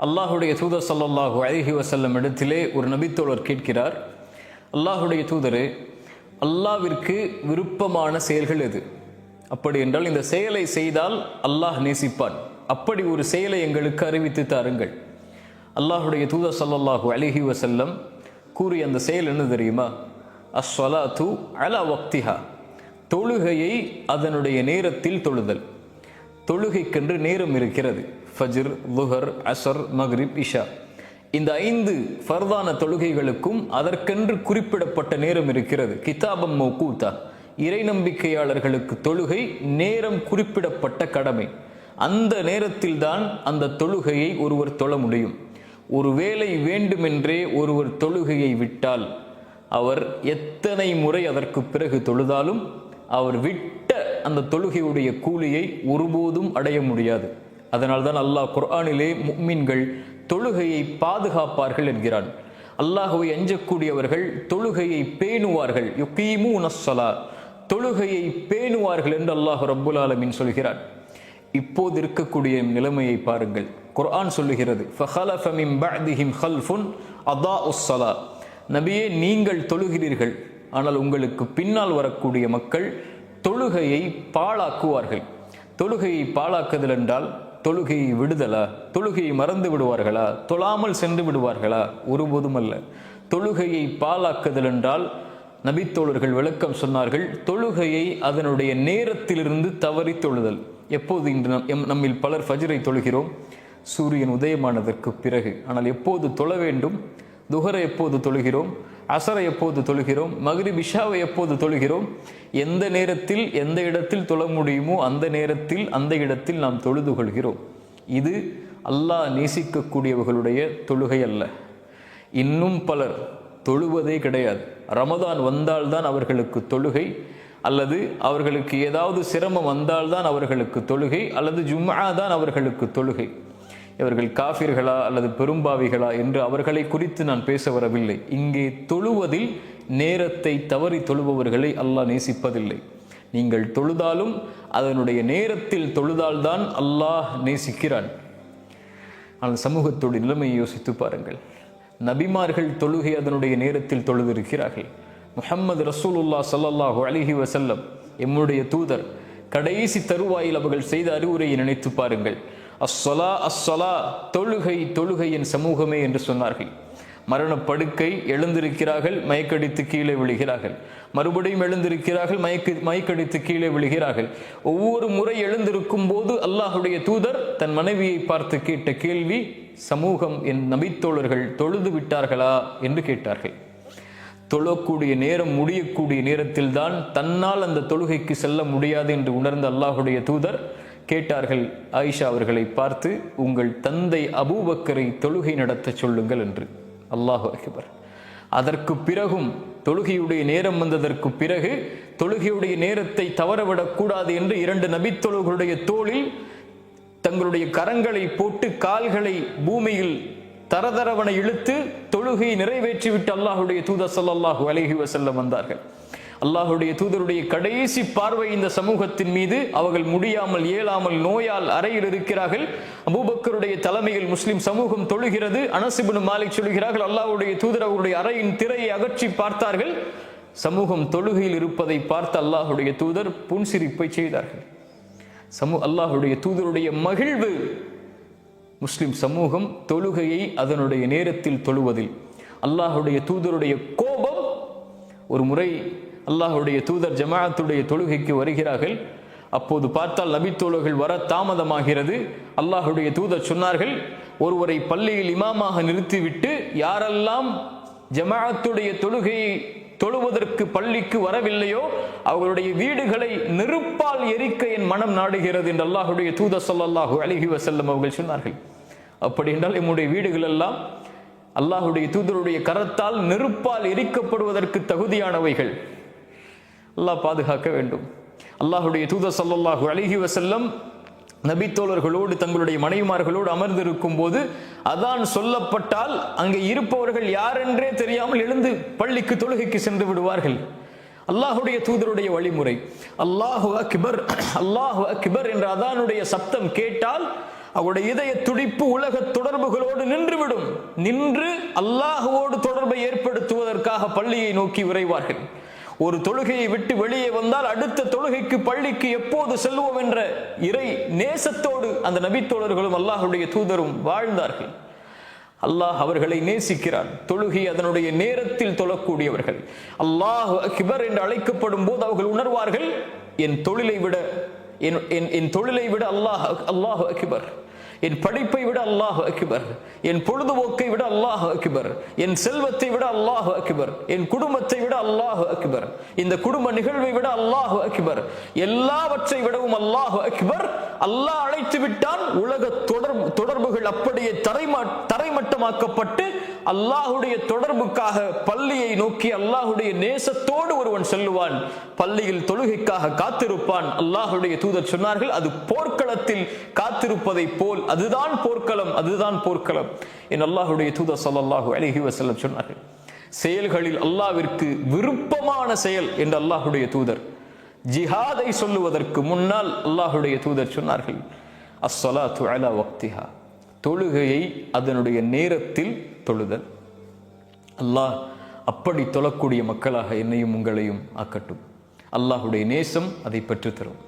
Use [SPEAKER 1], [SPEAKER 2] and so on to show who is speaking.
[SPEAKER 1] அல்லாஹுடைய தூதர் ஸல்லல்லாஹு அலைஹி வஸல்லம் இடத்திலே ஒரு நபித்தோழர் கேட்கிறார், அல்லாஹுடைய தூதரே, அல்லாஹ்விற்கு விருப்பமான செயல்கள் எது? அப்படி என்றால் இந்த செயலை செய்தால் அல்லாஹ் நேசிப்பான், அப்படி ஒரு செயலை எங்களுக்கு அறிவித்து தாருங்கள். அல்லாஹுடைய தூதர் ஸல்லல்லாஹு அலைஹி வஸல்லம் கூறிய அந்த செயல் என்ன தெரியுமா? அஸ்ஸலாத்து அலா வக்திஹா, தொழுகையை அதனுடைய நேரத்தில் தொழுதல். தொழுகைக்கென்று நேரம் இருக்கிறது. ஃபஜ்ர், லுஹர், அஸர், மக்ரிப், இஷா, இந்த 5 ஃபர்தான தொழுகைகளுக்கும் அதற்கென்று குறிப்பிடப்பட்ட நேரம் இருக்கிறது. கிதாபம் மௌகூதா, இறை நம்பிக்கையாளர்களுக்கு தொழுகை நேரம் குறிப்பிடப்பட்ட கடமை. அந்த நேரத்தில் தான் அந்த தொழுகையை ஒருவர் தொழ முடியும். ஒருவேளை வேண்டுமென்றே ஒருவர் தொழுகையை விட்டால் அவர் எத்தனை முறை அதற்கு பிறகு தொழுதாலும் அவர் விட்ட அந்த தொழுகையுடைய கூலியை ஒருபோதும் அடைய முடியாது. அதனால்தான் அல்லாஹ் குர்ஆனிலே முஃமின்கள் தொழுகையை பாதுகாப்பார்கள் என்கிறான். அல்லாஹ்வை அஞ்சக்கூடியவர்கள் தொழுகையை பேணுவார்கள். யுகீமூனஸ் ஸலா, தொழுகையை பேணுவார்கள் என்று அல்லாஹ் ரப்புல் ஆலமீன் சொல்கிறான். இப்போது இருக்கக்கூடிய நிலைமையை பாருங்கள். குர்ஆன் சொல்லுகிறது, ஃபஹலஃப மின் பஅதிஹிம் ஹல்ஃபுன் அதாஉஸ் ஸலா, நபியே நீங்கள் தொழுகிறீர்கள், ஆனால் உங்களுக்கு பின்னால் வரக்கூடிய மக்கள் தொழுகையை பாழாக்குவார்கள். தொழுகையை பாழாக்குதல் என்றால் தொழுகையை விடுதலா? தொழுகையை மறந்து விடுவார்களா? தொழாமல் சென்று விடுவார்களா? ஒருபோதும் அல்ல. தொழுகையை பாழாக்குதல் என்றால் நபித்தோழர்கள் விளக்கம் சொன்னார்கள், தொழுகையை அதனுடைய நேரத்திலிருந்து தவறி தொழுதல். எப்போது இன்று நம்மில் பலர் ஃபஜ்ரை தொழுகிறோம்? சூரியன் உதயமானதற்கு பிறகு. ஆனால் எப்போது தொழ வேண்டும்? துஹரை எப்போது தொழுகிறோம்? அசரை எப்போது தொழுகிறோம்? மக்ரிப், இஷாவை எப்போது தொழுகிறோம்? எந்த நேரத்தில் எந்த இடத்தில் தொழ முடியுமோ அந்த நேரத்தில் அந்த இடத்தில் நாம் தொழுது கொள்கிறோம். இது அல்லாஹ் நேசிக்கக்கூடியவர்களுடைய தொழுகை அல்ல. இன்னும் பலர் தொழுவதே கிடையாது. ரமதான் வந்தால்தான் அவர்களுக்கு தொழுகை, அல்லது அவர்களுக்கு ஏதாவது சிரமம் வந்தால்தான் அவர்களுக்கு தொழுகை, அல்லது ஜும்ஆ தான் அவர்களுக்கு தொழுகை. இவர்கள் காஃபிர்களா அல்லது பெரும்பாவிகளா என்று அவர்களை குறித்து நான் பேச வரவில்லை. இங்கே தொழுவதில் நேரத்தை தவறி தொழுபவர்களை அல்லாஹ் நேசிப்பதில்லை. நீங்கள் தொழுதாலும் அதனுடைய நேரத்தில் தொழுதால்தான் அல்லாஹ் நேசிக்கிறான். ஆனால் சமூகத்தோடு நிலைமையை யோசித்து பாருங்கள். நபிமார்கள் தொழுகை அதனுடைய நேரத்தில் தொழுதிருக்கிறார்கள். முஹம்மது ரசூலுல்லாஹ் ஸல்லல்லாஹு அலைஹி வஸல்லம் எம்முடைய தூதர் கடைசி தருவாயில் அவர்கள் செய்த அறிவுரையை நினைத்து பாருங்கள். அஸ்ஸலா அஸ்ஸலா, தொழுகை தொழுகை என் சமூகமே என்று சொன்னார்கள். மரணப்படுக்கை, எழுந்திருக்கிறார்கள், மயக்கடித்து கீழே விழுகிறார்கள். மறுபடியும் எழுந்திருக்கிறார்கள், மயக்கடித்து கீழே விழுகிறார்கள். ஒவ்வொரு முறை எழுந்திருக்கும் போது அல்லாஹுடைய தூதர் தன் மனைவியை பார்த்து கேட்ட கேள்வி, சமூகம் என் நபித்தோழர்கள் தொழுது விட்டார்களா என்று கேட்டார்கள். தொழக்கூடிய நேரம் முடியக்கூடிய நேரத்தில் தான் தன்னால் அந்த தொழுகைக்கு செல்ல முடியாது என்று உணர்ந்த அல்லாஹுடைய தூதர் கேட்டார்கள் ஆயிஷா அவர்களை பார்த்து, உங்கள் தந்தை அபூபக்கரை தொழுகை நடத்த சொல்லுங்கள் என்று. அல்லாஹு அக்பர். அதற்கு பிறகும் தொழுகையுடைய நேரம் வந்ததற்கு பிறகு தொழுகையுடைய நேரத்தை தவறவிடக்கூடாது என்று 2 நபித்தோழர்களுடைய தோளில் தங்களுடைய கரங்களை போட்டு கால்களை பூமியில் தரதரவனை இழுத்து தொழுகையை நிறைவேற்றிவிட்டு அல்லாஹுடைய தூதர் ஸல்லல்லாஹு அலைஹி வஸல்லம் வந்தார்கள். அல்லாஹுடைய தூதருடைய கடைசி பார்வை இந்த சமூகத்தின் மீது. அவர்கள் முடியாமல் இயலாமல் நோயால் அறையில் இருக்கிறார்கள். அபூபக்கருடைய தலைமையில் முஸ்லிம் சமூகம் தொழுகிறது. அனஸ் இப்னு மாலிக் சொல்கிறார்கள், அல்லாஹுடைய தூதர் அவருடைய அறையின் திரையை அகற்றி பார்த்தார்கள். சமூகம் தொழுகையில் இருப்பதை பார்த்து அல்லாஹுடைய தூதர் புன்சிரிப்பை செய்தார்கள். அல்லாஹுடைய தூதருடைய மகிழ்வு முஸ்லிம் சமூகம் தொழுகையை அதனுடைய நேரத்தில் தொழுவதில். அல்லாஹுடைய தூதருடைய கோபம், ஒரு முறை அல்லாஹுடைய தூதர் ஜமாஅத்துடைய தொழுகைக்கு வருகிறார்கள். அப்போது பார்த்தால் நபித்தோழர்கள் வர தாமதமாகிறது. அல்லாஹுடைய தூதர் சொன்னார்கள், ஒருவரை பள்ளியில் இமாமாக நிறுத்திவிட்டு யாரெல்லாம் ஜமாஅத்துடைய தொழுகையை தொழுவதற்கு பள்ளிக்கு வரவில்லையோ அவர்களுடைய வீடுகளை நெருப்பால் எரிக்க என் மனம் நாடுகிறது என்று அல்லாஹுடைய தூதர் ஸல்லல்லாஹு அலைஹி வஸல்லம் அவர்கள் சொன்னார்கள். அப்படி என்றால் நம்முடைய வீடுகள் எல்லாம் அல்லாஹுடைய தூதருடைய கரத்தால் நெருப்பால் எரிக்கப்படுவதற்கு தகுதியானவைகள். அல்லாஹ் பாதுகாக்க வேண்டும். அல்லாஹுடைய தூதர் ஸல்லல்லாஹு அலைஹி வஸல்லம் நபித்தோழர்களோடு தங்களுடைய மனைவிமார்களோடு அமர்ந்திருக்கும் போது அதான் சொல்லப்பட்டால் அங்கே இருப்பவர்கள் யாரென்றே தெரியாமல் எழுந்து பள்ளிக்கு தொழுகைக்கு சென்று விடுவார்கள். அல்லாஹுடைய தூதருடைய வழிமுறை. அல்லாஹு அக்பர், அல்லாஹு அக்பர் என்ற அதானுடைய சப்தம் கேட்டால் அவருடைய இதய துடிப்பு உலக தொடர்புகளோடு நின்றுவிடும். நின்று அல்லாஹ்வோடு தொடர்பை ஏற்படுத்துவதற்காக பள்ளியை நோக்கி விரைவார்கள். ஒரு தொழுகையை விட்டு வெளியே வந்தால் அடுத்த தொழுகைக்கு பள்ளிக்கு எப்போது செல்வோம் என்ற இறை நேசத்தோடு அந்த நபித்தோழர்களும் அல்லாஹ்வுடைய தூதரும் வாழ்ந்தார்கள். அல்லாஹ் அவர்களை நேசிக்கிறான். தொழுகை அதனுடைய நேரத்தில் தொழக்கூடியவர்கள். அல்லாஹ் அக்பர் என்று அழைக்கப்படும் போது அவர்கள் உணர்வார்கள், என் தொழிலை விட அல்லாஹ் அக்பர், என் படிப்பை விட அல்லாஹ் அக்பர், என் பொழுதுபோக்கை விட அல்லாஹ் அக்பர், என் செல்வத்தை விட அல்லாஹ் அக்பர், என் குடும்பத்தை விட அல்லாஹ் அக்பர், இந்த குடும்ப நிகழ்வை விட அல்லாஹ் அக்பர், எல்லாவற்றை விடவும் அல்லாஹ் அக்பர். அல்லாஹ் அழைத்து விட்டான். உலக தொடர்புகள் அப்படியே தரைமட்டமாக்கப்பட்டு அல்லாஹுடைய தொடர்புக்காக பள்ளியை நோக்கி அல்லாஹுடைய நேசத்தோடு ஒருவன் செல்லுவான். பள்ளியில் தொழுகைக்காக காத்திருப்பான். அல்லாஹுடைய தூதர் சொன்னார்கள், அது போர்க்களத்தில் காத்திருப்பதை போல், அதுதான் போர்க்களம், அதுதான் போர்க்களம் என் அல்லாஹுடைய தூதர் ஸல்லல்லாஹு அலைஹி வஸல்லம் சொன்னார்கள். செயல்களில் அல்லாஹ்விற்கு விருப்பமான செயல் என்று அல்லாஹுடைய தூதர் ஜிஹாதை சொல்லுவதற்கு முன்னால் அல்லாஹுடைய தூதர் சொன்னார்கள், அஸ்ஸலாத்து அலா வக்திஹா, தொழுகையை அதனுடைய நேரத்தில் தொழுதல். அல்லாஹ் அப்படி தொழக்கூடிய மக்களாக என்னையும் உங்களையும் ஆக்கட்டும். அல்லாஹுடைய நேசம் அதை பெற்றுத்தரும்.